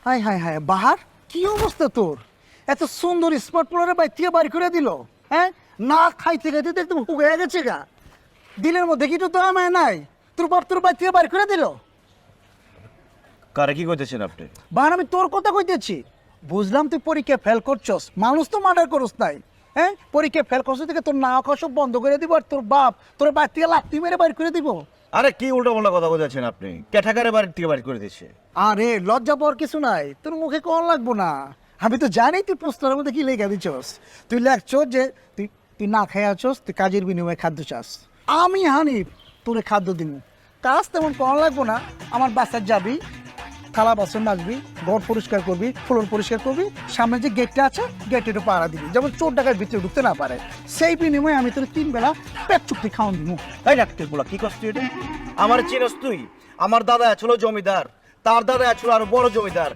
হায় হায় হায় বাহার, কি অবস্থা তোর? এত সুন্দর স্মার্ট পোলারে বাইর থেকে বাড়ি করে দিল, হ্যাঁ? না খাইতে খাইতে তো একদম হুগে গেছে গা। দিনের মধ্যে কি তো আমায় নাই? তোর বাপ তোর বাইর থেকে বাড়ি করে দিল। কারে কি কইতেছেন আপনি? বাহার, আমি তোর কথা কইতেছি। বুঝলাম তুই পরীক্ষা ফেল করছস, মানুষ তো মার্ডার করস নাই। হ্যাঁ, পরীক্ষা ফেল করছিস থেকে তোর না খাওয়া সব বন্ধ করে দিব, আর তোর বাপ তোর বাড়ি থেকে লাত্তি মেরে বাড়ি করে দিব। আরে কি উল্টো পাল্টা কথা বলতেছেন আপনি? ক্যাঠাকারে বাড়ির থেকে বাড়ি করে দিচ্ছে। আরে লজ্জা পাওয়ার কিছু নাই, তোর মুখে কম লাগবো না। আমি তো জানি তুই পোস্টারের মধ্যে কি লেখা দিচ্ছস। তুই লেখছস যে তুই তুই না খেয়ে আছস, তুই কাজের বিনিময়ে খাদ্য চাস। আমি হানিফ তোরে খাদ্য দিব, কাজ তেমন কম লাগবো না। আমার বাসার যাবি, থালা বাসন মাজবি, ঘর পরিষ্কার করবি, ফ্লোর পরিষ্কার করবি, সামনে যে গেটটা আছে গেটে একটু পাড়া দিবি, যেমন চোর ডাকার ভিতরে ঢুকতে না পারে। সেই বিনিময়ে আমি তোর 3 বেলা পেট চুক্তি খাওয়ান দিব। তাই ডাক্তার বলা কি কষ্ট এটা? আমার চিনস তুই? আমার দাদা ছিল জমিদার, তার দাদা ছিল আরো বড় জমিদার।